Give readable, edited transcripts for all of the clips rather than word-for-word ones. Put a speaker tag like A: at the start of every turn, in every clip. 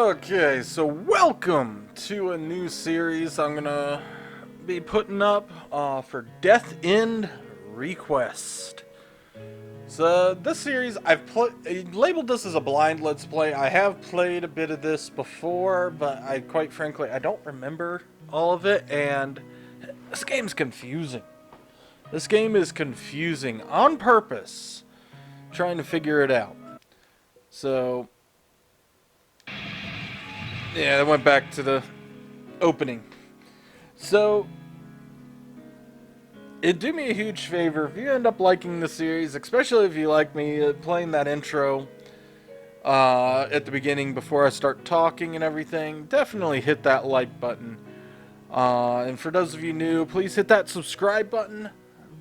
A: Okay, so welcome to a new series I'm gonna be putting up for Death End Request. So this series, labeled this as a blind let's play. I have played a bit of this before, but quite frankly, I don't remember all of it, and this game's confusing. This game is confusing on purpose, trying to figure it out. So yeah, I went back to the opening. So, it'd do me a huge favor if you end up liking the series, especially if you like me playing that intro at the beginning before I start talking and everything. Definitely hit that like button. And for those of you new, please hit that subscribe button.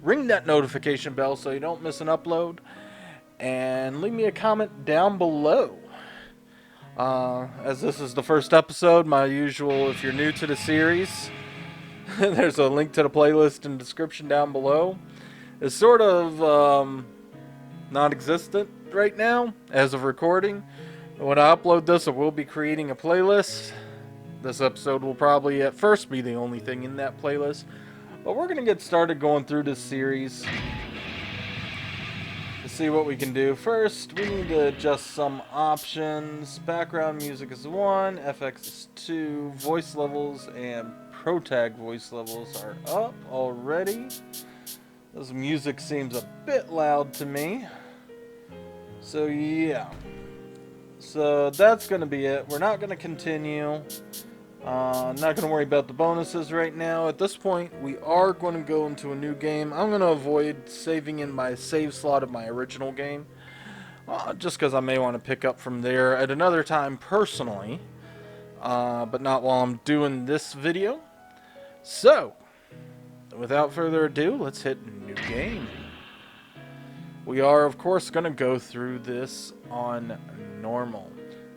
A: Ring that notification bell so you don't miss an upload. And leave me a comment down below. As this is the first episode, my usual, if you're new to the series, there's a link to the playlist in the description down below. It's sort of non-existent right now as of recording. When I upload this, I will be creating a playlist. This episode will probably at first be the only thing in that playlist. But we're going to get started going through this series to see what we can do. First, we need to adjust some options. Background music is 1, FX is 2, voice levels and protag voice levels are up already. This music seems a bit loud to me. So yeah. So that's going to be it. We're not going to continue. I'm not going to worry about the bonuses right now. At this point, we are going to go into a new game. I'm going to avoid saving in my save slot of my original game. Just because I may want to pick up from there at another time personally. But not while I'm doing this video. So, without further ado, let's hit new game. We are, of course, going to go through this on normal.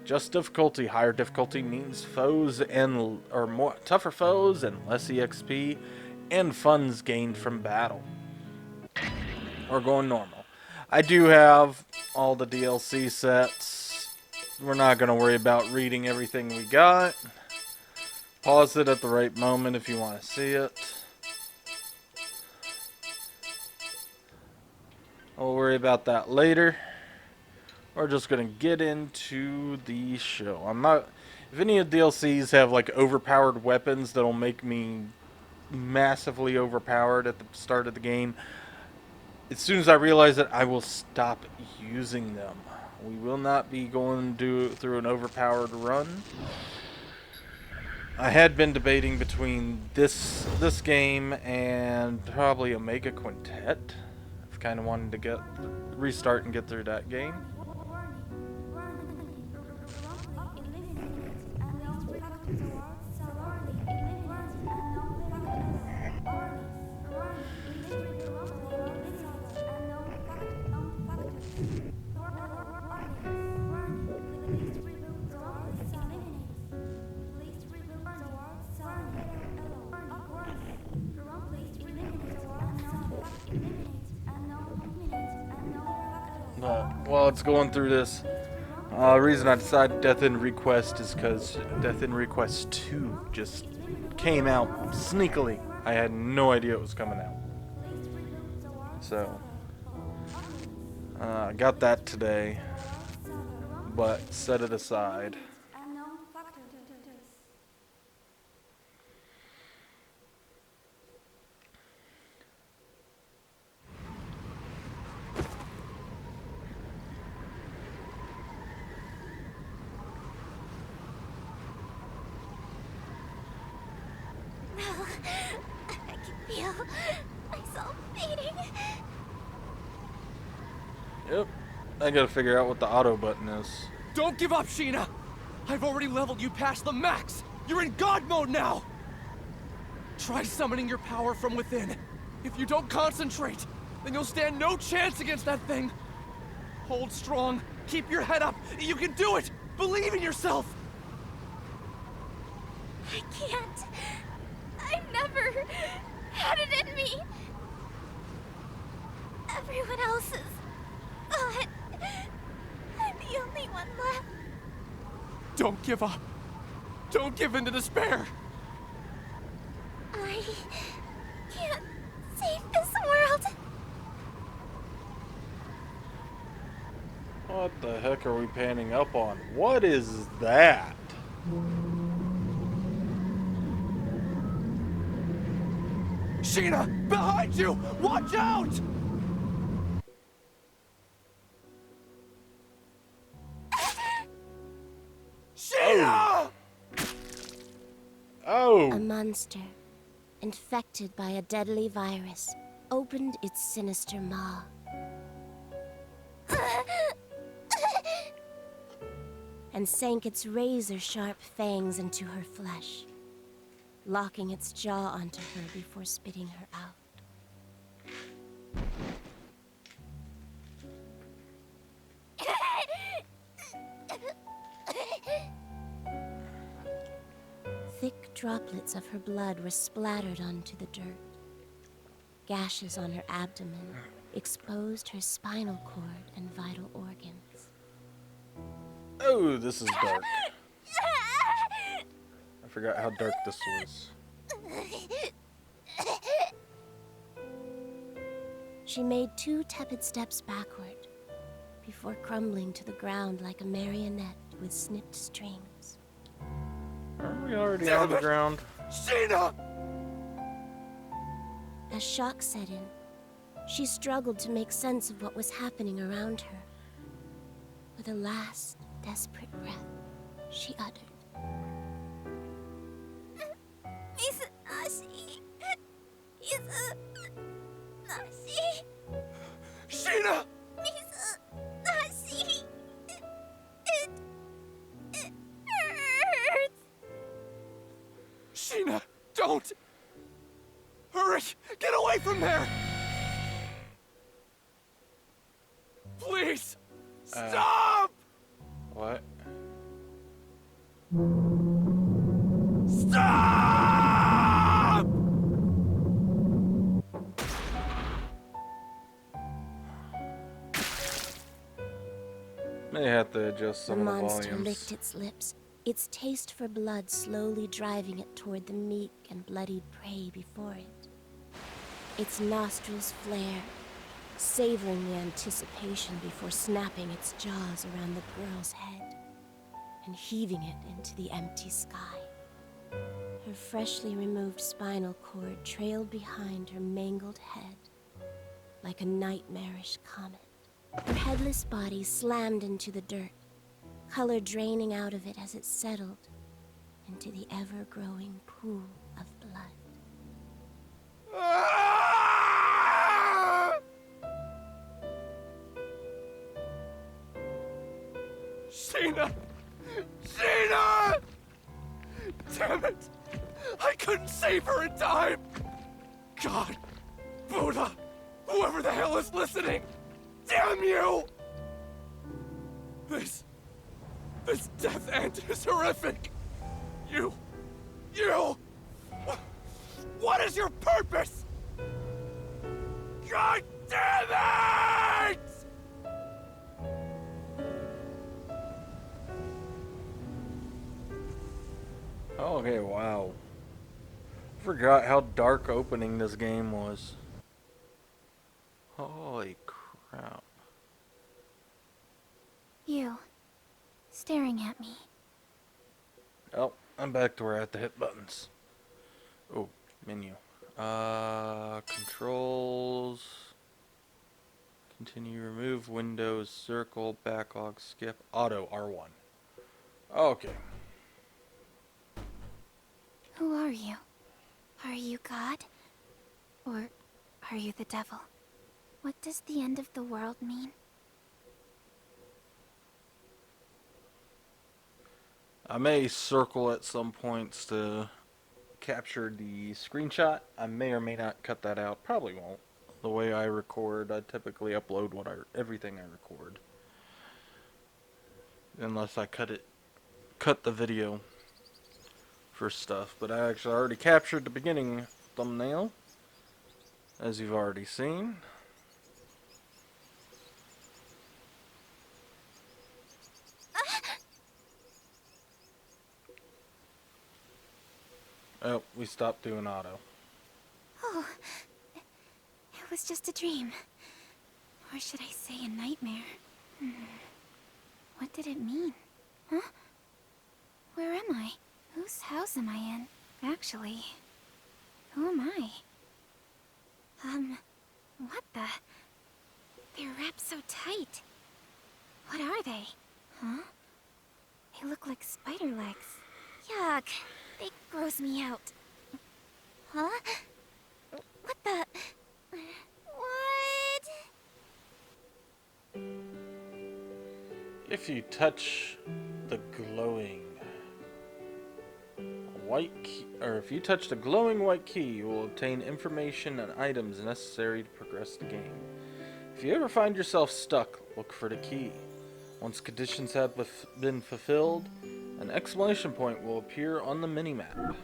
A: Just difficulty. Higher difficulty means tougher foes and less EXP and funds gained from battle. We're going normal. I do have all the DLC sets. We're not going to worry about reading everything we got. Pause it at the right moment if you want to see it. I'll worry about that later. We're just gonna get into the show. If any of the DLCs have like overpowered weapons that'll make me massively overpowered at the start of the game, as soon as I realize it, I will stop using them. We will not be going through an overpowered run. I had been debating between this game and probably Omega Quintet. I've kind of wanted to restart and get through that game. While it's going through this, the reason I decided Death End Request is because Death End Request 2 just came out sneakily. I had no idea it was coming out. So, I got that today, but set it aside.
B: I can feel myself fading.
A: Yep, I gotta figure out what the auto button is.
C: Don't give up, Sheena! I've already leveled you past the max! You're in God mode now! Try summoning your power from within. If you don't concentrate, then you'll stand no chance against that thing. Hold strong. Keep your head up. You can do it! Believe in yourself!
B: I can't. I never had it in me. Everyone else is gone. I'm the only one left.
C: Don't give up. Don't give in to despair.
B: I can't save this world.
A: What the heck are we panning up on? What is that?
C: Sheena, behind you! Watch out! Sheena!
A: Oh!
D: A monster, infected by a deadly virus, opened its sinister maw. And sank its razor-sharp fangs into her flesh, locking its jaw onto her before spitting her out. Thick droplets of her blood were splattered onto the dirt. Gashes on her abdomen exposed her spinal cord and vital organs.
A: Oh, this is dark. I forgot how dark this was.
D: She made 2 tepid steps backward, before crumbling to the ground like a marionette with snipped strings.
A: Aren't we already on the ground?
C: Sheena!
D: As shock set in, she struggled to make sense of what was happening around her. With a last, desperate breath, she uttered,
C: Sheena!
B: It hurts.
C: Sheena, don't! Hurry! Get away from there! Please! Stop!
A: What?
C: Stop!
A: May have to adjust
D: the
A: some of the
D: monster
A: volumes.
D: licked its lips, its taste for blood slowly driving it toward the meek and bloodied prey before it. Its nostrils flared, savoring the anticipation before snapping its jaws around the girl's head and heaving it into the empty sky. Her freshly removed spinal cord trailed behind her mangled head like a nightmarish comet. Her headless body slammed into the dirt, color draining out of it as it settled into the ever-growing pool of blood.
C: Ah! Sheena! Sheena! Damn it! I couldn't save her in time! God! Buddha! Whoever the hell is listening! Damn you! This death end is horrific! You! What is your purpose? God damn it!
A: Okay, wow. Forgot how dark opening this game was. Holy crap.
B: You, staring at me.
A: Oh, I'm back to where I have to hit buttons. Oh, menu. Controls. Continue, remove, Windows, circle, backlog, skip, auto, R1. Okay.
B: Who are you? Are you God? Or are you the devil? What does the end of the world mean?
A: I may circle at some points to capture the screenshot. I may or may not cut that out. Probably won't. The way I record, I typically upload everything I record. Unless I cut the video for stuff. But I actually already captured the beginning thumbnail, as you've already seen. Oh, we stopped doing auto.
B: Oh, it was just a dream. Or should I say a nightmare? What did it mean? Huh? Where am I? Whose house am I in? Actually, who am I? What the? They're wrapped so tight. What are they? Huh? They look like spider legs. Yuck. They gross me out. Huh? What the? What?
A: If you touch the glowing white key, or if you touch the glowing white key, you will obtain information and items necessary to progress the game. If you ever find yourself stuck, look for the key. Once conditions have been fulfilled, an exclamation point will appear on the minimap.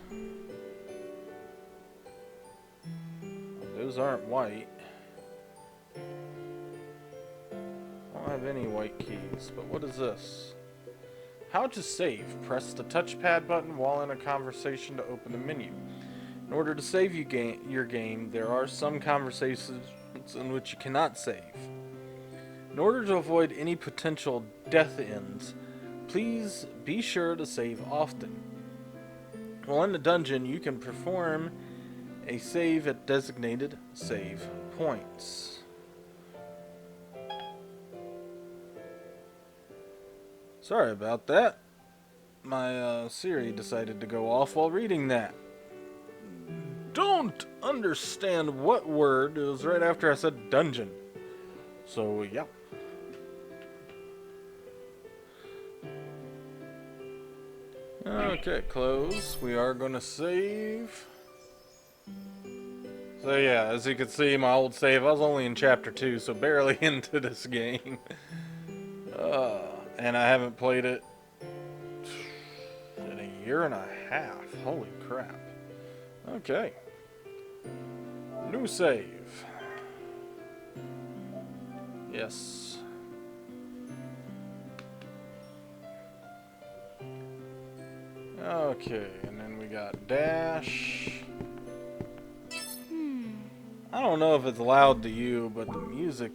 A: Those aren't white. I don't have any white keys, but what is this? How to save. Press the touchpad button while in a conversation to open the menu. In order to save your game, there are some conversations in which you cannot save. In order to avoid any potential death ends, please be sure to save often. While in the dungeon, you can perform a save at designated save points. Sorry about that. My Siri decided to go off while reading that. Don't understand what word. It was right after I said dungeon. So, yeah. Okay, close. We are going to save. So yeah, as you can see, my old save, I was only in chapter 2, so barely into this game. And I haven't played it in a year and a half. Holy crap. Okay. New save. Yes. Okay, and then we got dash. I don't know if it's loud to you, but the music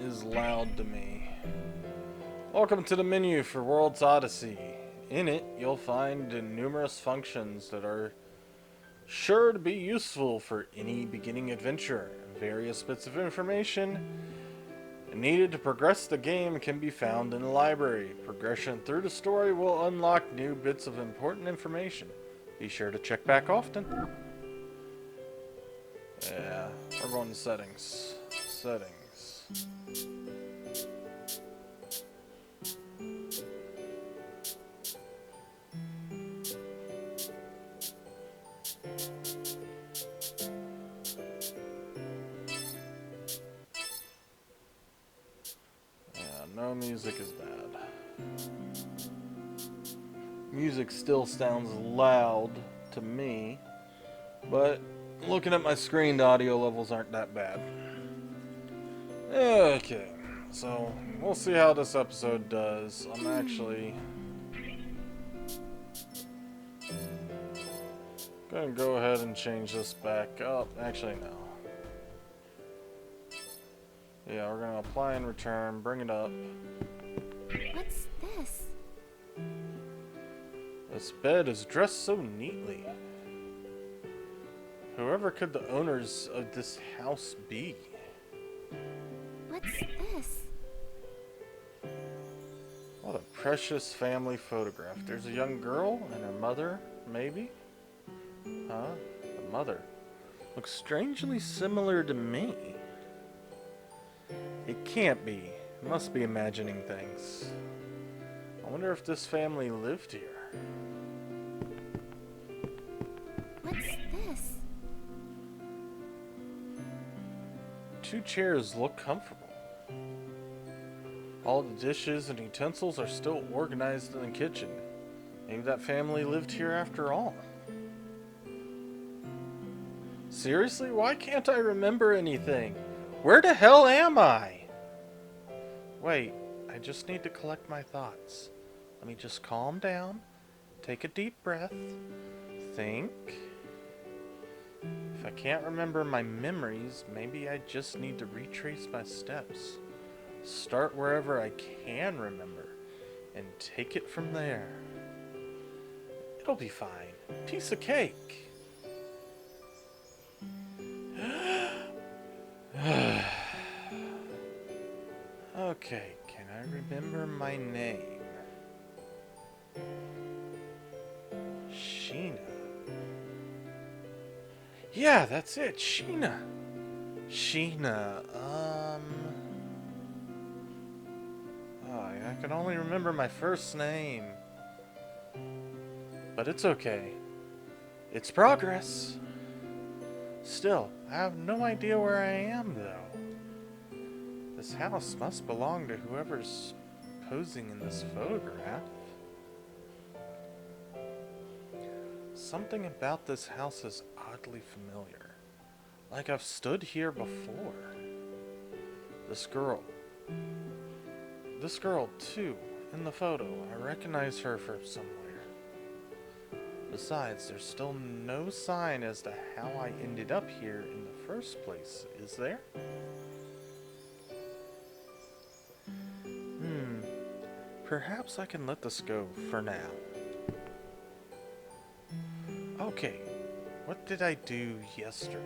A: is loud to me. Welcome to the menu for World's Odyssey. In it, you'll find numerous functions that are sure to be useful for any beginning adventure. Various bits of information needed to progress the game can be found in the library. Progression through the story will unlock new bits of important information. Be sure to check back often. Yeah, we're going to settings. Settings. No music is bad. Music still sounds loud to me, but looking at my screen, the audio levels aren't that bad. Okay, so we'll see how this episode does. I'm actually gonna go ahead and change this back up. Actually, no. Yeah, we're gonna apply and return, bring it up.
B: What's this?
A: This bed is dressed so neatly. Whoever could the owners of this house be?
B: What's this?
A: What a precious family photograph. There's a young girl and her mother, maybe? Huh? The mother. Looks strangely similar to me. It can't be. I must be imagining things. I wonder if this family lived here.
B: What's this?
A: Two chairs look comfortable. All the dishes and utensils are still organized in the kitchen. Maybe that family lived here after all. Seriously? Why can't I remember anything? Where the hell am I? Wait, I just need to collect my thoughts. Let me just calm down, take a deep breath. Think. If I can't remember my memories, maybe I just need to retrace my steps. Start wherever I can remember, and take it from there. It'll be fine. Piece of cake. Okay, can I remember my name? Sheena. Yeah, that's it, Sheena. Sheena, oh, I can only remember my first name. But it's okay. It's progress. Still, I have no idea where I am, though. This house must belong to whoever's posing in this photograph. Something about this house is oddly familiar. Like I've stood here before. This girl, too, in the photo. I recognize her from somewhere. Besides, there's still no sign as to how I ended up here in the first place, is there? Perhaps I can let this go for now. Okay, what did I do yesterday?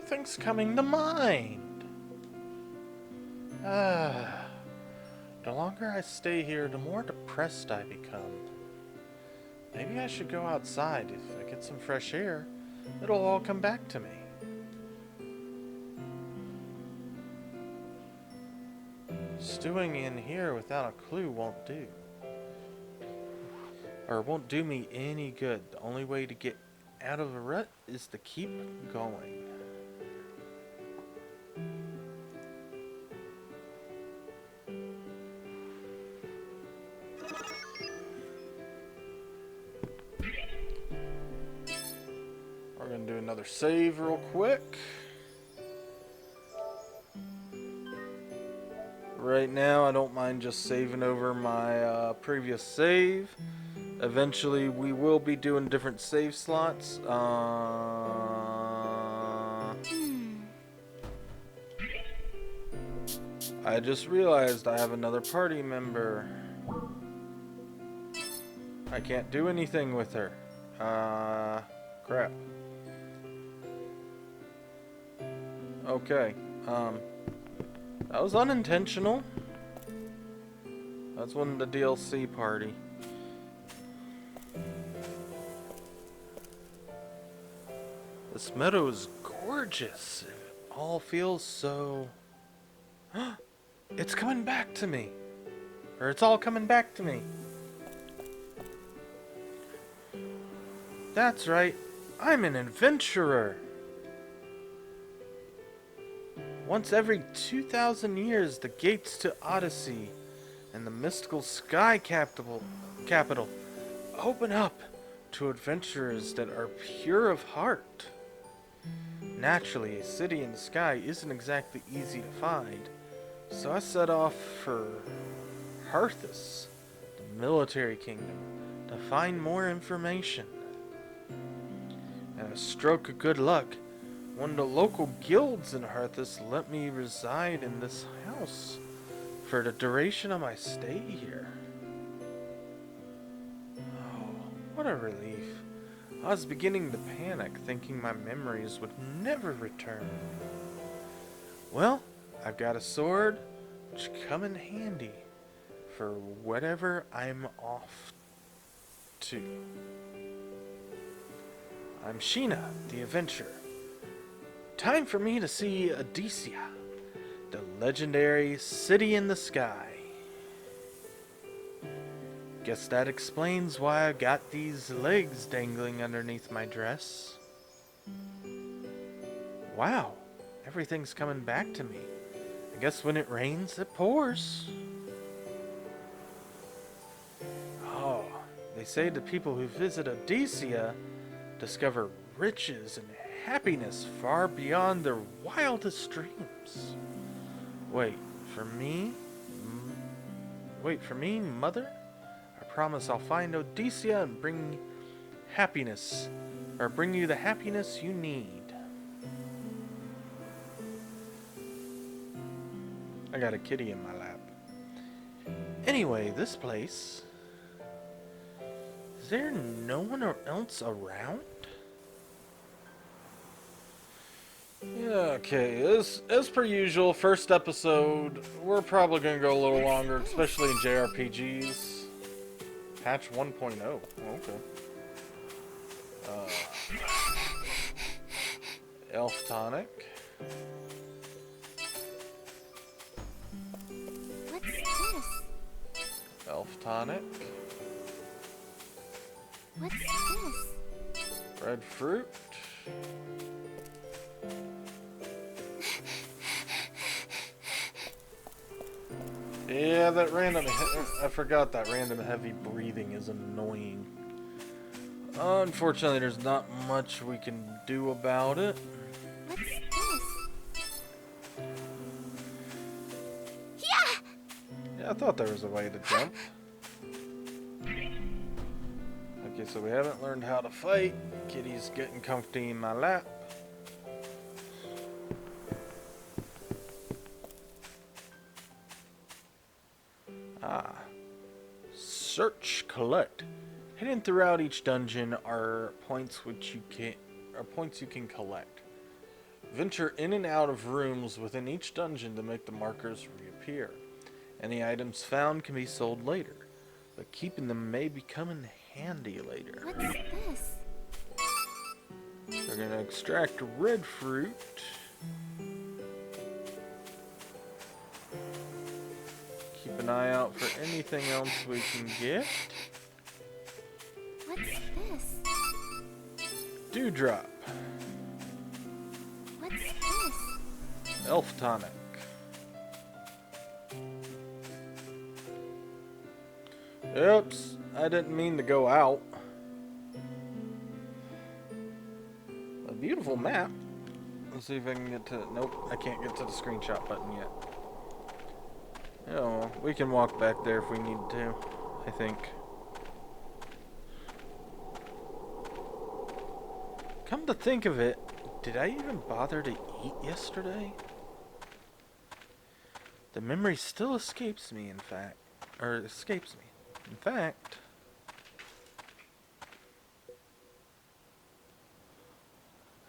A: Nothing's coming to mind. The longer I stay here, the more depressed I become. Maybe I should go outside. If I get some fresh air, it'll all come back to me. Stewing in here without a clue won't do. Or won't do me any good. The only way to get out of a rut is to keep going. We're gonna do another save real quick. Right now, I don't mind just saving over my previous save. Eventually, we will be doing different save slots. I just realized I have another party member. I can't do anything with her. Crap. Okay, that was unintentional. That's one of the DLC party. This meadow is gorgeous. It all feels so... It's coming back to me. Or it's all coming back to me. That's right. I'm an adventurer. Once every 2,000 years, the gates to Odyssey and the mystical sky capital open up to adventurers that are pure of heart. Naturally, a city in the sky isn't exactly easy to find, so I set off for Harthus, the military kingdom, to find more information. And a stroke of good luck, one of the local guilds in Harthus let me reside in this house for the duration of my stay here. Oh, what a relief. I was beginning to panic, thinking my memories would never return. Well, I've got a sword, which come in handy for whatever I'm off to. I'm Sheena, the adventurer. Time for me to see Odyssea, the legendary city in the sky. Guess that explains why I've got these legs dangling underneath my dress. Wow, everything's coming back to me. I guess when it rains, it pours. Oh, they say the people who visit Odyssea discover riches and happiness far beyond their wildest dreams. Wait, for me? Wait, for me, Mother? I promise I'll find Odysseus and bring happiness, or bring you the happiness you need. I got a kitty in my lap. Anyway, this place... Is there no one else around? Yeah, okay, as per usual, first episode, we're probably going to go a little longer, especially in JRPGs. Patch 1.0, okay. Elf Tonic.
B: What's this?
A: Elf Tonic.
B: What's this?
A: Red fruit. Yeah, that random... I forgot that random heavy breathing is annoying. Unfortunately, there's not much we can do about it.
B: What's this? Yeah!
A: Yeah, I thought there was a way to jump. Okay, so we haven't learned how to fight. Kitty's getting comfy in my lap. Search, collect. Hidden throughout each dungeon are points you can collect. Venture in and out of rooms within each dungeon to make the markers reappear. Any items found can be sold later, but keeping them may become in handy later.
B: What's this?
A: We're gonna extract red fruit. Keep an eye out for anything else we can get.
B: What's this?
A: Dewdrop.
B: What's this?
A: Elf Tonic. Oops, I didn't mean to go out. A beautiful map. Let's see if I can get to... Nope, I can't get to the screenshot button yet. Oh, we can walk back there if we need to, I think. Come to think of it, did I even bother to eat yesterday? The memory still escapes me, in fact. Or escapes me. In fact...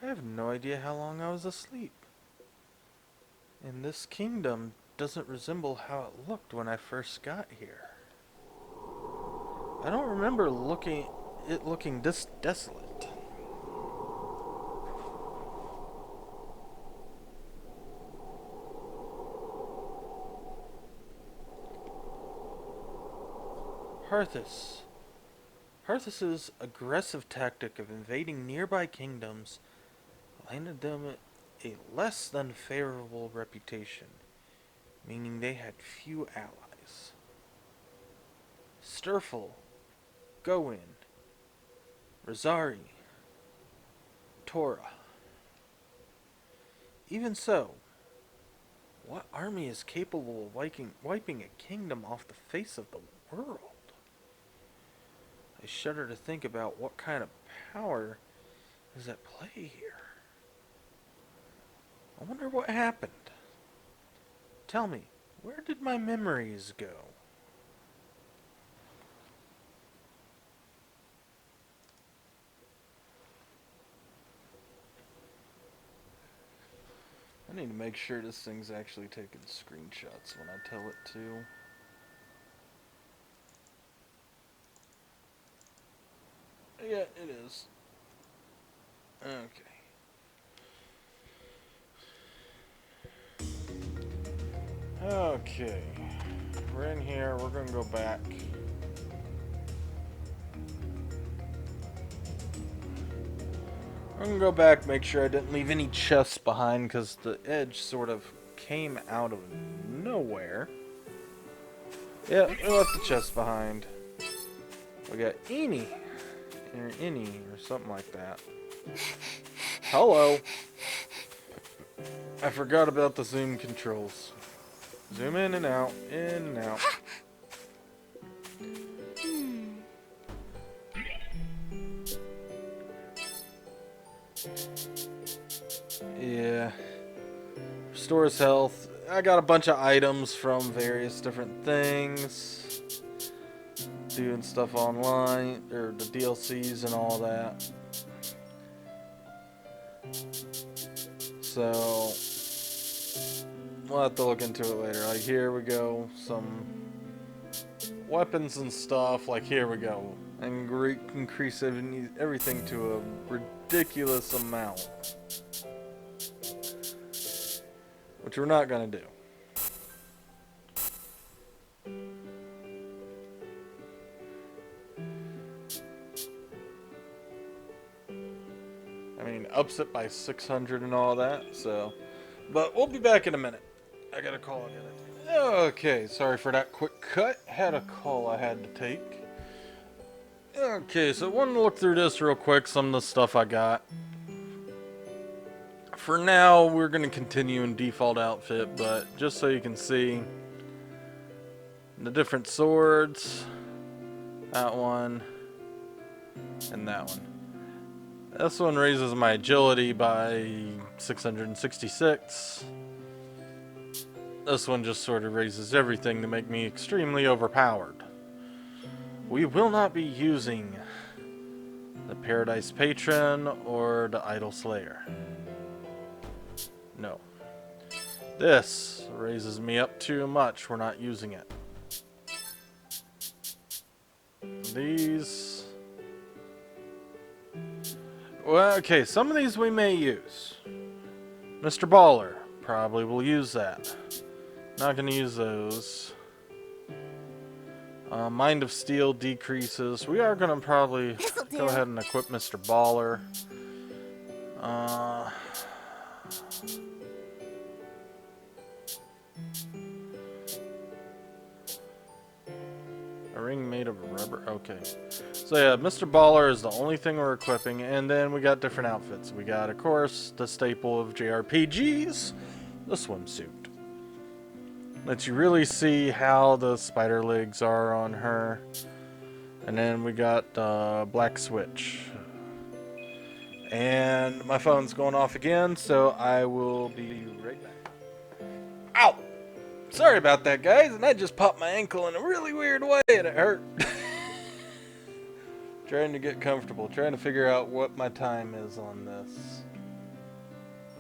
A: I have no idea how long I was asleep. And this kingdom doesn't resemble how it looked when I first got here. I don't remember it looking this desolate. Harthus. Harthus' aggressive tactic of invading nearby kingdoms landed them a less than favorable reputation, meaning they had few allies. Sturful, Gawain, Rosari, Tora. Even so, what army is capable of wiping a kingdom off the face of the world? I shudder to think about what kind of power is at play here. I wonder what happened. Tell me, where did my memories go? I need to make sure this thing's actually taking screenshots when I tell it to. Yeah, it is. Okay. Okay. We're in here. We're gonna go back. I'm gonna go back, make sure I didn't leave any chests behind, because the edge sort of came out of nowhere. Yeah, we left the chest behind. We got Eni, or something like that. Hello. I forgot about the zoom controls. Zoom in and out, in and out. Yeah. Restores health. I got a bunch of items from various different things. Doing stuff online, or the DLCs and all that. So, we'll have to look into it later. Like, here we go. Some weapons and stuff. Like, here we go. And increase everything to a ridiculous amount. Which we're not going to do. I mean, ups it by 600 and all that, so. But we'll be back in a minute. I got a call again. Okay, sorry for that quick cut. Had a call I had to take. Okay, so I wanted to look through this real quick, some of the stuff I got. For now, we're going to continue in default outfit, but just so you can see the different swords, that one, and that one. This one raises my agility by 666. This one just sort of raises everything to make me extremely overpowered. We will not be using the Paradise Patron or the Idol Slayer. No. This raises me up too much. We're not using it. These... Well, okay, some of these we may use. Mr. Baller, probably will use that. Not going to use those. Mind of Steel decreases. We are going to probably go ahead and equip Mr. Baller. A ring made of rubber. Okay. So yeah, Mr. Baller is the only thing we're equipping, and then we got different outfits. We got, of course, the staple of JRPGs, the swimsuit. Lets you really see how the spider legs are on her. And then we got Black Switch. And my phone's going off again, so I will be right back. Ow! Sorry about that, guys, and I just popped my ankle in a really weird way, and it hurt. Trying to get comfortable, trying to figure out what my time is on this.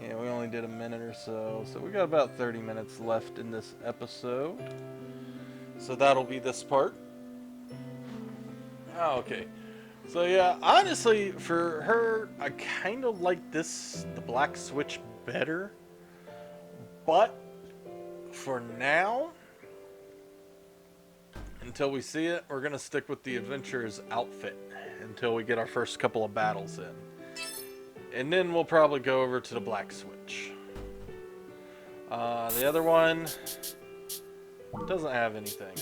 A: Yeah, we only did a minute or so, so we got about 30 minutes left in this episode. So that'll be this part. Oh, okay. So yeah, honestly, for her, I kind of like the Black Switch better. But for now, until we see it, we're gonna stick with the Adventurer's outfit until we get our first couple of battles in. And then we'll probably go over to the Black Switch. The other one doesn't have anything.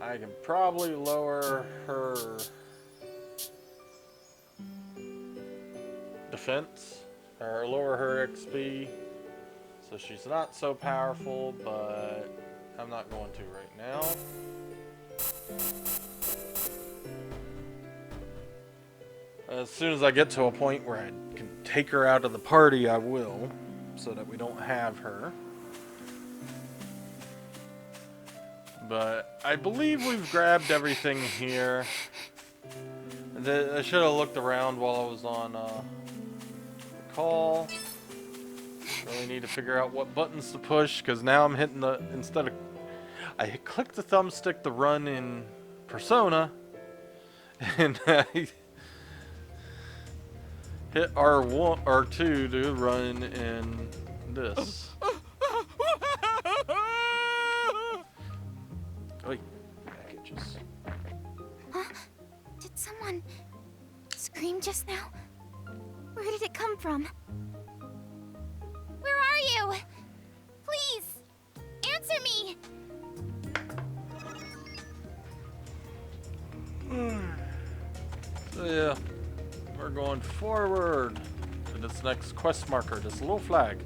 A: I can probably lower her defense, or lower her XP, so she's not so powerful, but I'm not going to right now. As soon as I get to a point where I can take her out of the party, I will, so that we don't have her. But I believe we've grabbed everything here. I should have looked around while I was on the call. Really need to figure out what buttons to push, because now I'm hitting the, instead of, I clicked the thumbstick to run in Persona, and I hit R1, R2 to run in this. Wait, packages.
B: Huh? Did someone scream just now? Where did it come from? Where are you? Please, answer me!
A: So yeah, we're going forward. this next quest marker, this little flag.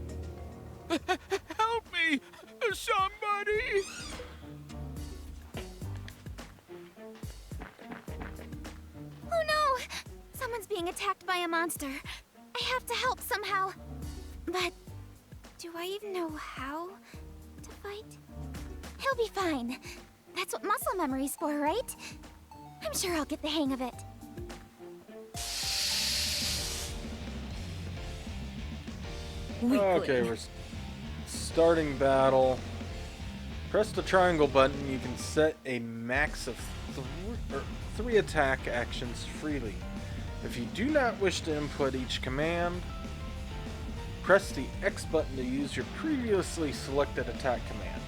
E: Help me! Somebody!
B: Oh no! Someone's being attacked by a monster. I have to help somehow. But do I even know how to fight? He'll be fine. That's what muscle memory's for, right? I'm sure I'll get the hang of it.
A: Okay, we're starting battle. Press the triangle button. You can set a max of three attack actions freely. If you do not wish to input each command, press the X button to use your previously selected attack command.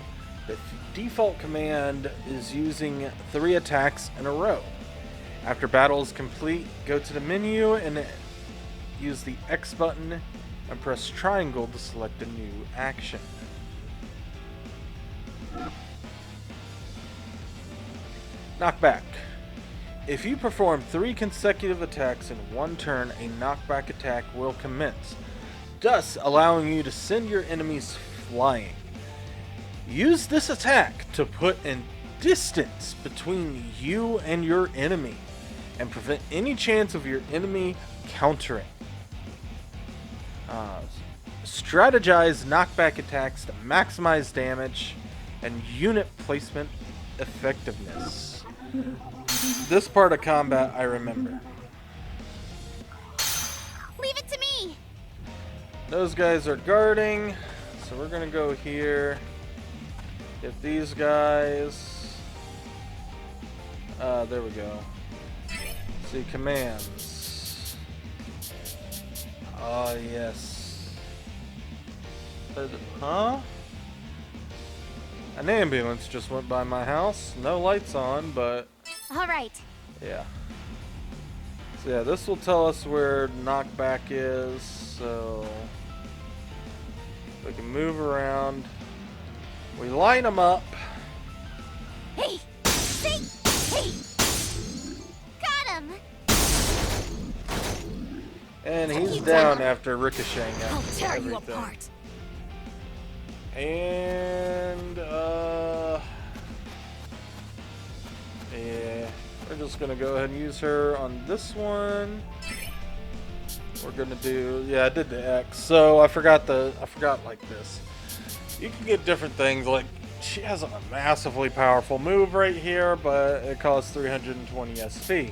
A: The default command is using 3 attacks in a row. After battle is complete, go to the menu and use the X button and press triangle to select a new action. Knockback. If you perform 3 consecutive attacks in one turn, a knockback attack will commence, thus allowing you to send your enemies flying. Use this attack to put in distance between you and your enemy and prevent any chance of your enemy countering. Strategize knockback attacks to maximize damage and unit placement effectiveness. This part of combat I remember.
B: Leave it to me!
A: Those guys are guarding, so we're gonna go here. Get these guys. There we go. See, commands. Ah, yes. Huh? An ambulance just went by my house. No lights on, but
B: Alright.
A: yeah. So yeah, this will tell us where knockback is, so we can move around. We line them up.
B: Hey! Hey! Hey! Got him!
A: And he's
B: Keep
A: down
B: down.
A: after ricocheting
B: I'll
A: at
B: tear you
A: everything.
B: apart.
A: And yeah, we're just gonna go ahead and use her on this one. We're gonna do, yeah, I did the X, so I forgot like this. You can get different things, like she has a massively powerful move right here, but it costs 320 SP.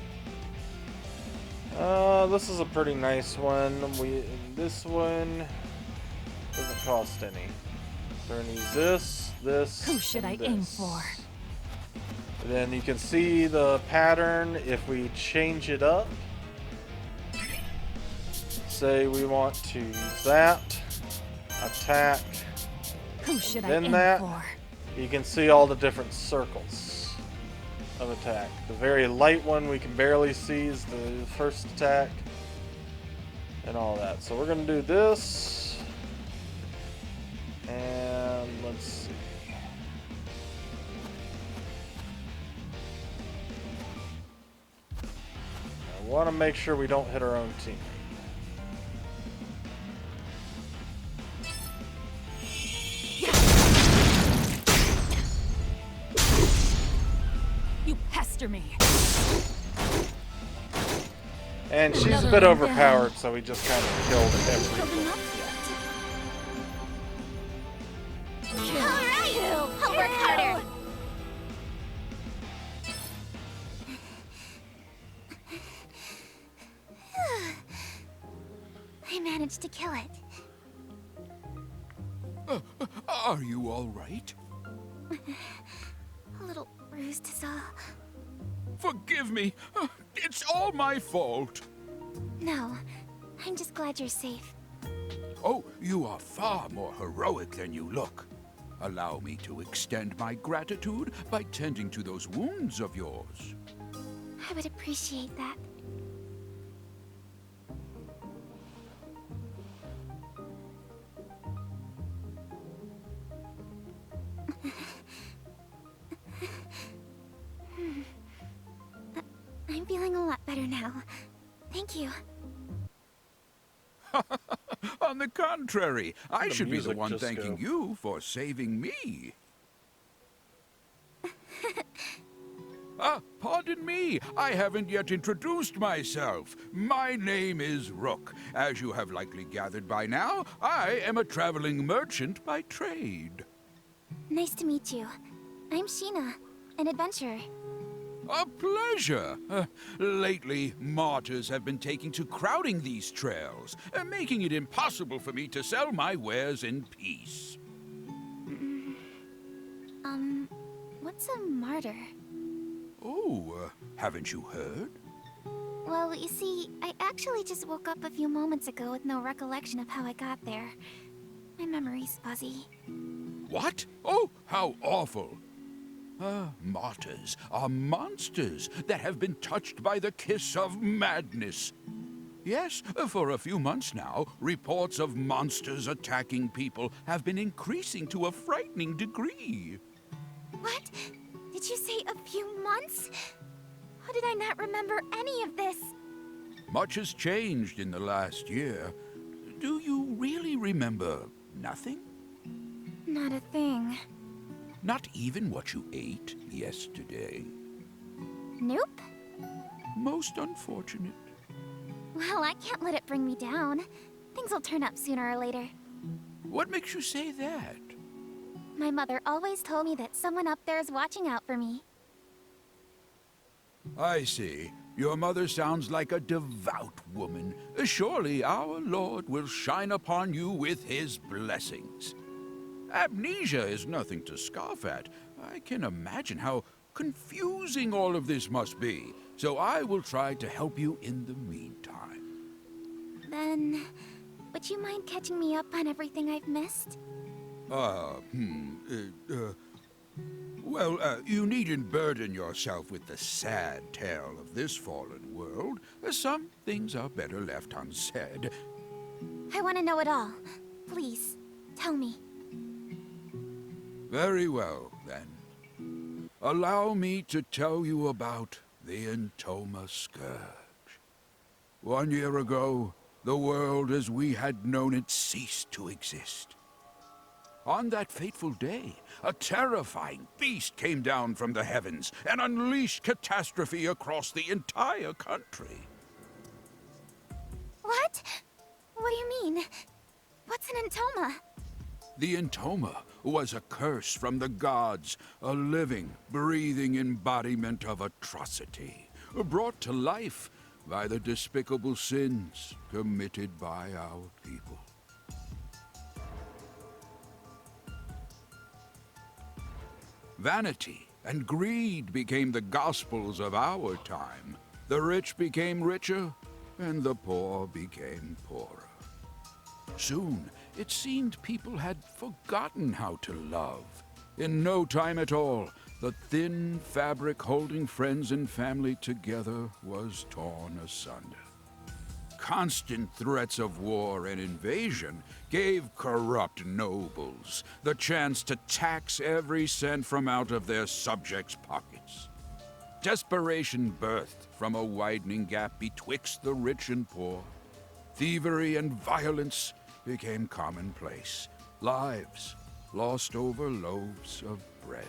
A: This is a pretty nice one. This one doesn't cost any. So we're gonna use this.
F: Who should I
A: and
F: aim
A: this.
F: for?
A: And then you can see the pattern if we change it up. Say we want to use that, attack,
F: Who should I
A: then
F: aim
A: that.
F: for?
A: You can see all the different circles of attack. The very light one we can barely see is the first attack and all that. So we're gonna do this, and let's see. I want to make sure we don't hit our own team.
F: You pester me.
A: And she's a
F: Another
A: bit
F: one
A: overpowered, so we just kind of killed
B: Coming
A: everything.
B: up yet. Alright! I'll work harder! I managed to kill it.
E: Are you all right?
B: A little bruised is all.
E: Forgive me. It's all my fault.
B: No, I'm just glad you're safe.
E: Oh, you are far more heroic than you look. Allow me to extend my gratitude by tending to those wounds of yours.
B: I would appreciate that. I'm feeling a lot better now. Thank you.
E: On the contrary, I
A: The
E: should be the
A: music
E: one
A: just
E: thanking
A: go?
E: you for saving me. Pardon me, I haven't yet introduced myself. My name is Rook. As you have likely gathered by now, I am a traveling merchant by trade.
B: Nice to meet you. I'm Sheena, an adventurer.
E: A pleasure. Lately, martyrs have been taking to crowding these trails, making it impossible for me to sell my wares in peace.
B: What's a martyr?
E: Oh, haven't you heard?
B: Well, you see, I actually just woke up a few moments ago with no recollection of how I got there. My memory's fuzzy.
E: What? Oh, how awful. Martyrs are monsters that have been touched by the kiss of madness. Yes, for a few months now, reports of monsters attacking people have been increasing to a frightening degree.
B: What? Did you say a few months? How did I not remember any of this?
E: Much has changed in the last year. Do you really remember nothing?
B: Not a thing.
E: Not even what you ate yesterday?
B: Nope.
E: Most unfortunate.
B: Well, I can't let it bring me down. Things will turn up sooner or later.
E: What makes you say that?
B: My mother always told me that someone up there is watching out for me.
E: I see. Your mother sounds like a devout woman. Surely our Lord will shine upon you with his blessings. Amnesia is nothing to scoff at. I can imagine how confusing all of this must be, so I will try to help you in the meantime.
B: Then, would you mind catching me up on everything I've missed?
E: You needn't burden yourself with the sad tale of this fallen world. Some things are better left unsaid.
B: I want to know it all. Please, tell me.
E: Very well, then. Allow me to tell you about the Entoma Scourge. 1 year ago, the world as we had known it ceased to exist. On that fateful day, a terrifying beast came down from the heavens and unleashed catastrophe across the entire country.
B: What? What do you mean? What's an Entoma?
E: The Entoma was a curse from the gods, a living, breathing embodiment of atrocity, brought to life by the despicable sins committed by our people. Vanity and greed became the gospels of our time. The rich became richer, and the poor became poorer. Soon, it seemed people had forgotten how to love. In no time at all, the thin fabric holding friends and family together was torn asunder. Constant threats of war and invasion gave corrupt nobles the chance to tax every cent from out of their subjects' pockets. Desperation birthed from a widening gap betwixt the rich and poor. Thievery and violence became commonplace. Lives lost over loaves of bread.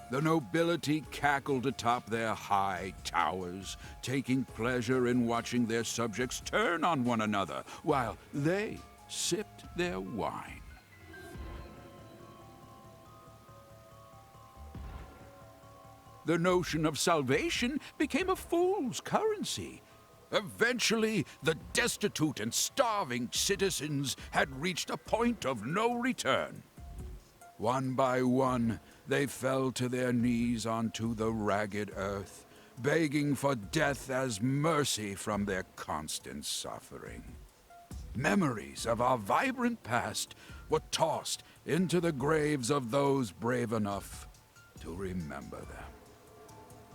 E: The nobility cackled atop their high towers, taking pleasure in watching their subjects turn on one another while they sipped their wine. The notion of salvation became a fool's currency. Eventually, the destitute and starving citizens had reached a point of no return. One by one, they fell to their knees onto the ragged earth, begging for death as mercy from their constant suffering. Memories of our vibrant past were tossed into the graves of those brave enough to remember them.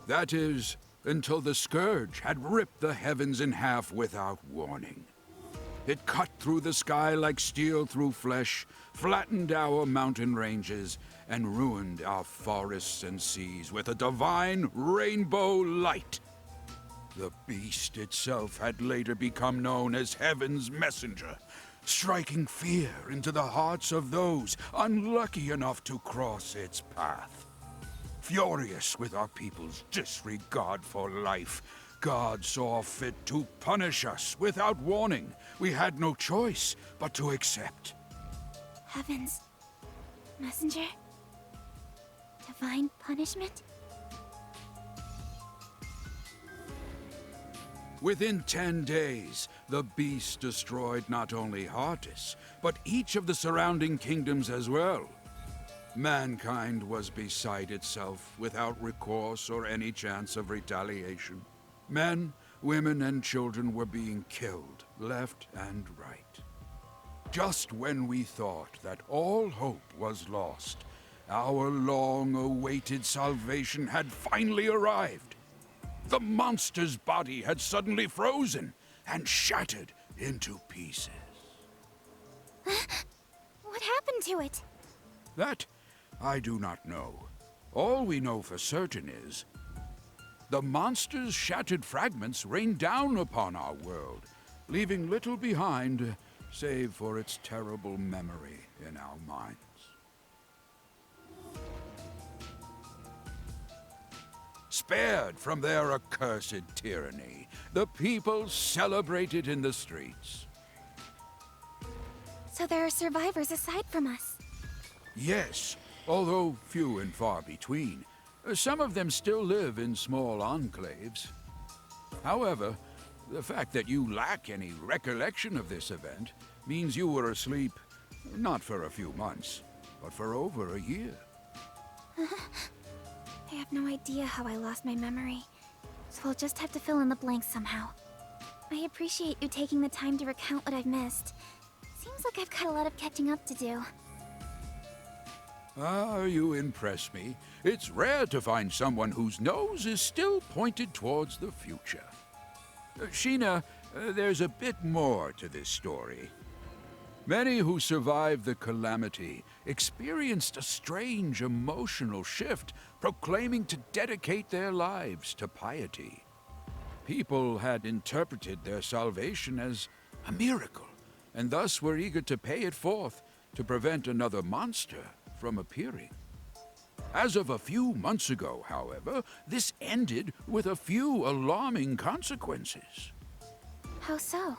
E: That is, until the Scourge had ripped the heavens in half without warning. It cut through the sky like steel through flesh, flattened our mountain ranges, and ruined our forests and seas with a divine rainbow light. The beast itself had later become known as Heaven's Messenger, striking fear into the hearts of those unlucky enough to cross its path. Furious with our people's disregard for life, God saw fit to punish us without warning. We had no choice but to accept.
B: Heaven's messenger? Divine punishment?
E: Within 10 days, the beast destroyed not only Heartis, but each of the surrounding kingdoms as well. Mankind was beside itself, without recourse or any chance of retaliation. Men, women, and children were being killed, left and right. Just when we thought that all hope was lost, our long-awaited salvation had finally arrived. The monster's body had suddenly frozen and shattered into pieces.
B: What happened to it?
E: That I do not know. All we know for certain is the monster's shattered fragments rained down upon our world, leaving little behind save for its terrible memory in our minds. Spared from their accursed tyranny, the people celebrated in the streets.
B: So there are survivors aside from us.
E: Yes, although few and far between. Some of them still live in small enclaves. However, the fact that you lack any recollection of this event means you were asleep not for a few months, but for over a year.
B: I have no idea how I lost my memory, so I'll just have to fill in the blanks somehow. I appreciate you taking the time to recount what I've missed. Seems like I've got a lot of catching up to do.
E: Ah, you impress me. It's rare to find someone whose nose is still pointed towards the future. Sheena, there's a bit more to this story. Many who survived the calamity experienced a strange emotional shift, proclaiming to dedicate their lives to piety. People had interpreted their salvation as a miracle, and thus were eager to pay it forth to prevent another monster from appearing. As of a few months ago, however, this ended with a few alarming consequences.
B: How so?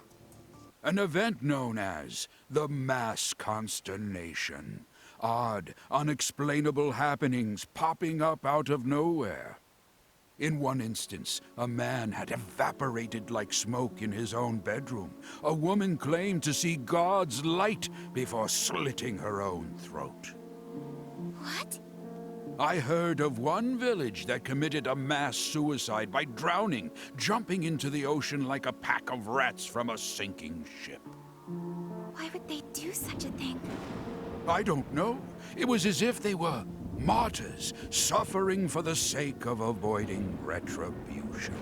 E: An event known as the Mass Consternation. Odd, unexplainable happenings popping up out of nowhere. In one instance, a man had evaporated like smoke in his own bedroom. A woman claimed to see God's light before slitting her own throat.
B: What?
E: I heard of one village that committed a mass suicide by drowning, jumping into the ocean like a pack of rats from a sinking ship.
B: Why would they do such a thing?
E: I don't know. It was as if they were martyrs, suffering for the sake of avoiding retribution.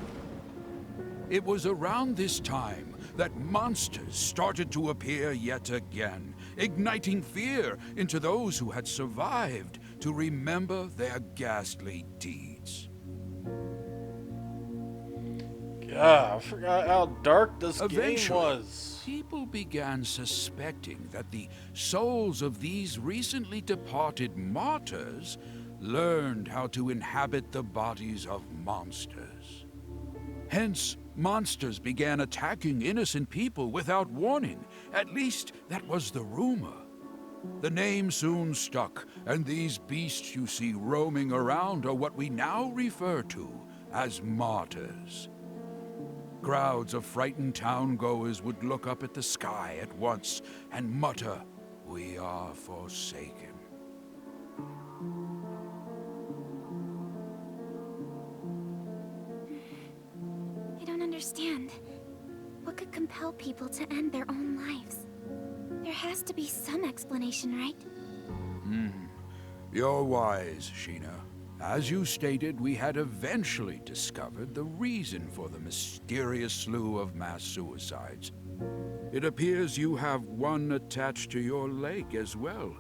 E: It was around this time that monsters started to appear yet again, igniting fear into those who had survived to remember their ghastly deeds.
A: God, I forgot how dark this game
E: Eventually,
A: was.
E: people began suspecting that the souls of these recently departed martyrs learned how to inhabit the bodies of monsters. Hence, monsters began attacking innocent people without warning. At least, that was the rumor. The name soon stuck, and these beasts you see roaming around are what we now refer to as martyrs. Crowds of frightened town-goers would look up at the sky at once and mutter, "We are forsaken."
B: I don't understand. What could compel people to end their own lives? There has to be some explanation, right?
E: You're wise, Sheena. As you stated, we had eventually discovered the reason for the mysterious slew of mass suicides. It appears you have one attached to your leg as well.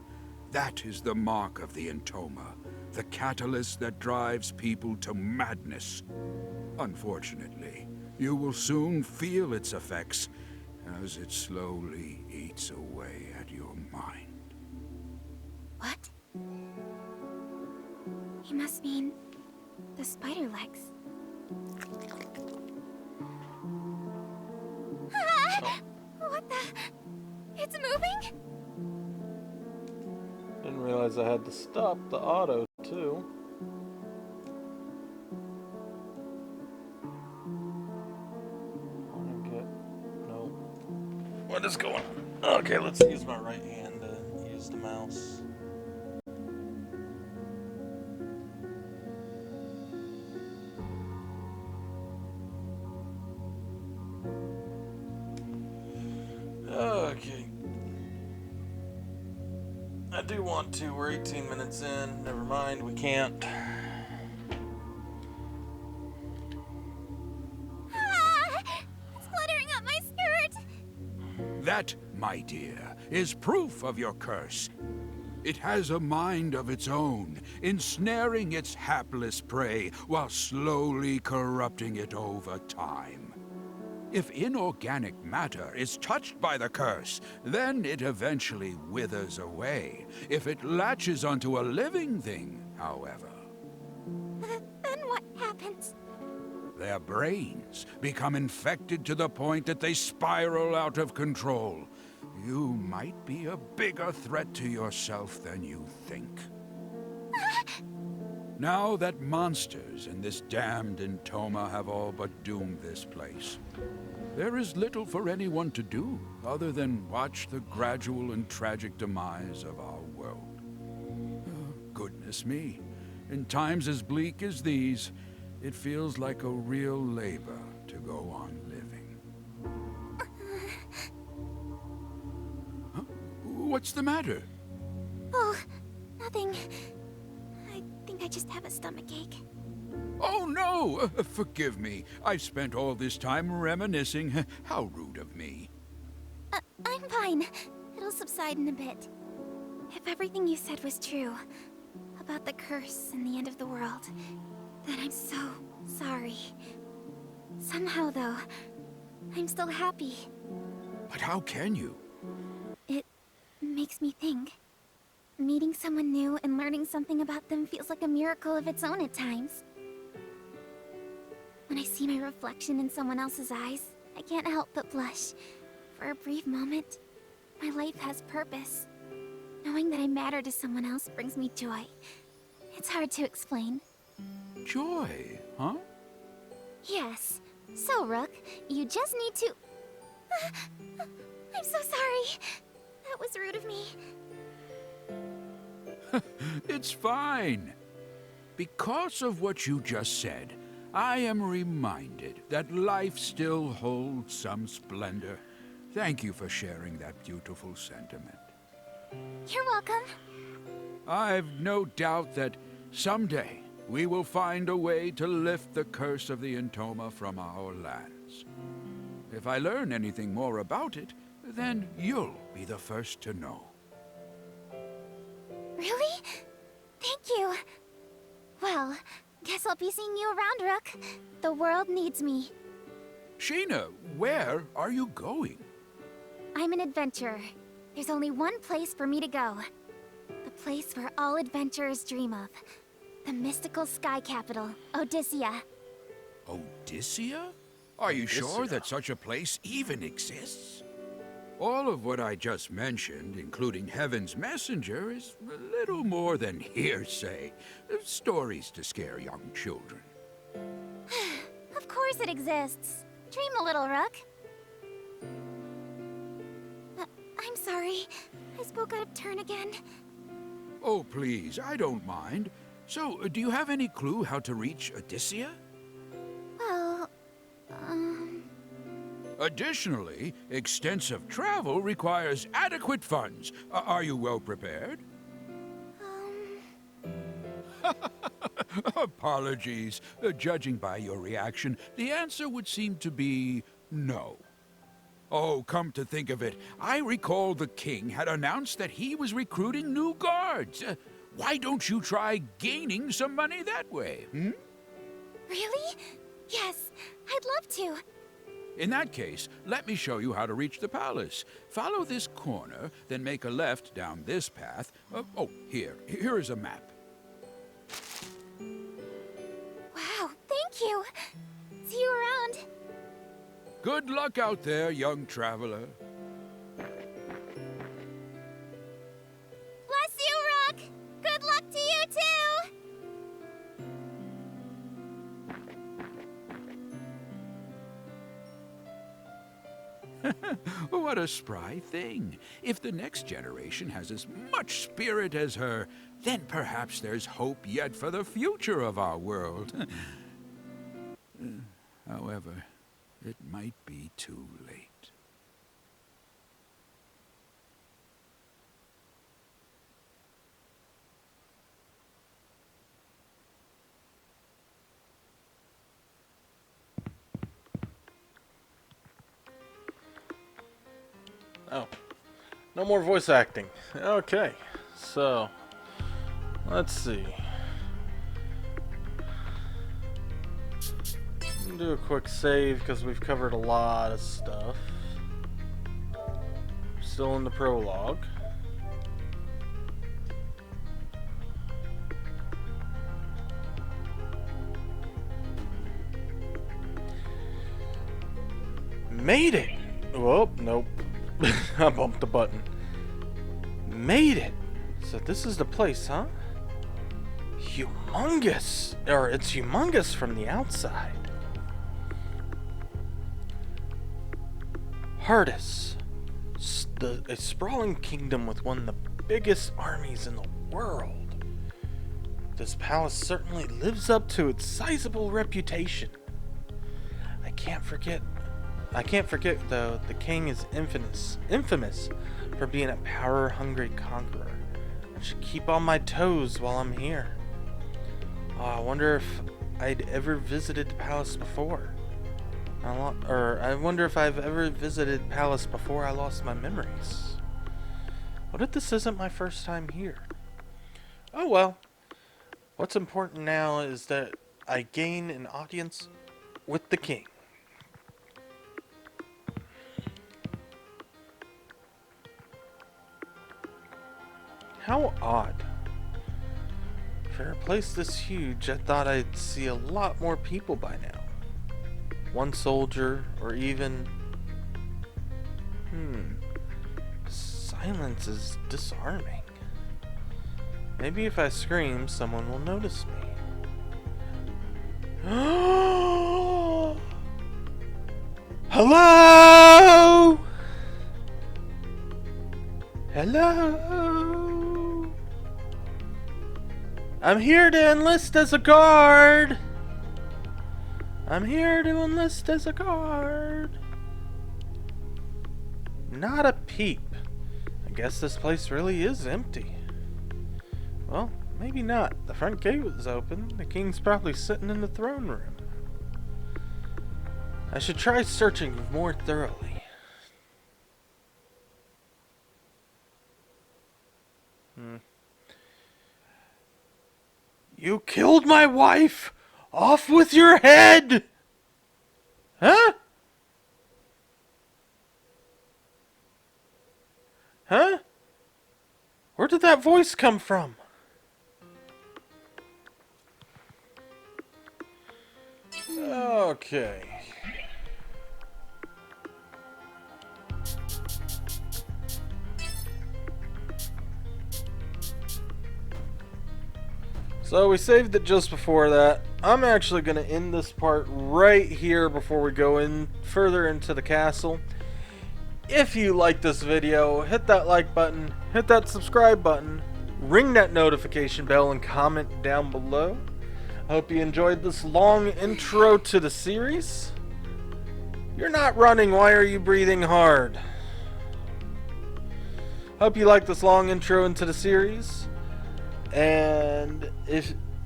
E: That is the mark of the Entoma, the catalyst that drives people to madness. Unfortunately, You will soon feel its effects as it slowly eats away at your mind.
B: What? He must mean the spider legs. Ah! What the? It's moving?
A: Didn't realize I had to stop the auto, too. No. What is going on? Okay, let's use my right hand to use the mouse. Okay. I do want to. We're 18 minutes in. Never mind, we can't.
B: Ah! It's fluttering up my skirt!
E: That, my dear, is proof of your curse. It has a mind of its own, ensnaring its hapless prey while slowly corrupting it over time. If inorganic matter is touched by the curse, then it eventually withers away. If it latches onto a living thing, however,
B: Then what happens?
E: their brains become infected to the point that they spiral out of control. You might be a bigger threat to yourself than you think. Now that monsters in this damned Entoma have all but doomed this place, there is little for anyone to do other than watch the gradual and tragic demise of our world. Goodness me, in times as bleak as these, it feels like a real labor to go on living. Huh? What's the matter?
B: Oh, nothing. I think I just have a stomachache.
E: Oh no! Forgive me. I've spent all this time reminiscing. How rude of me.
B: I'm fine. It'll subside in a bit. If everything you said was true, about the curse and the end of the world, then I'm so sorry. Somehow, though, I'm still happy.
E: But how can you?
B: It makes me think. Meeting someone new and learning something about them feels like a miracle of its own at times. When I see my reflection in someone else's eyes, I can't help but blush. For a brief moment, my life has purpose. Knowing that I matter to someone else brings me joy. It's hard to explain.
E: Joy, huh?
B: Yes. So, Rook, you just need to... I'm so sorry. That was rude of me.
E: It's fine. Because of what you just said, I am reminded that life still holds some splendor. Thank you for sharing that beautiful sentiment.
B: You're welcome.
E: I've no doubt that someday we will find a way to lift the curse of the Entoma from our lands. If I learn anything more about it, then you'll be the first to know.
B: Really? Thank you. Well, guess I'll be seeing you around, Rook. The world needs me.
E: Sheena, where are you going?
B: I'm an adventurer. There's only one place for me to go. The place where all adventurers dream of. The mystical sky capital, Odyssea.
E: Odyssea? Are you sure that such a place even exists? All of what I just mentioned, including Heaven's Messenger, is a little more than hearsay. Stories to scare young children.
B: Of course it exists. Dream a little, Rook. I'm sorry. I spoke out of turn again.
E: Oh, please, I don't mind. So, do you have any clue how to reach Odyssea?
B: Well,
E: Additionally, extensive travel requires adequate funds. Are you well prepared? Apologies. Judging by your reaction, the answer would seem to be no. Oh, come to think of it, I recall the king had announced that he was recruiting new guards. Why don't you try gaining some money that way, hmm?
B: Really? Yes, I'd love to.
E: In that case, let me show you how to reach the palace. Follow this corner, then make a left down this path. Here is a map.
B: Wow, thank you. See you around.
E: Good luck out there, young traveler.
B: Bless you, Rock. Good luck to you, too.
E: What a spry thing. If the next generation has as much spirit as her, then perhaps there's hope yet for the future of our world. However, it might be too late.
A: Oh, no more voice acting. Okay, so let's see. I'm gonna do a quick save because we've covered a lot of stuff. Still in the prologue. Made it! Whoa, nope. I bumped the button. Made it! So this is the place, huh? Humongous! Or it's humongous from the outside. Hardis. A sprawling kingdom with one of the biggest armies in the world. This palace certainly lives up to its sizable reputation. I can't forget though, the king is infamous for being a power-hungry conqueror. I should keep on my toes while I'm here. I wonder if I'd ever visited the palace before. I wonder if I've ever visited palace before I lost my memories. What if this isn't my first time here? Oh well. What's important now is that I gain an audience with the king. How odd. For a place this huge, I thought I'd see a lot more people by now. One soldier, or even... Silence is disarming. Maybe if I scream, someone will notice me. Hello? Hello? I'm here to enlist as a guard. I'm here to enlist as a guard. Not a peep. I guess this place really is empty. Well, maybe not. The front gate was open. The king's probably sitting in the throne room. I should try searching more thoroughly. You killed my wife! Off with your head! Huh? Huh? Where did that voice come from? Okay. So we saved it just before that. I'm actually going to end this part right here before we go in further into the castle. If you like this video, hit that like button, hit that subscribe button, ring that notification bell, and comment down below. I hope you enjoyed this long intro to the series. You're not running, why are you breathing hard? Hope you like this long intro into the series. And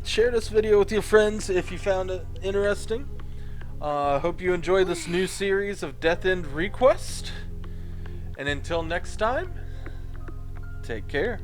A: share this video with your friends if you found it interesting. Hope you enjoy this new series of Death End Request. And until next time, take care.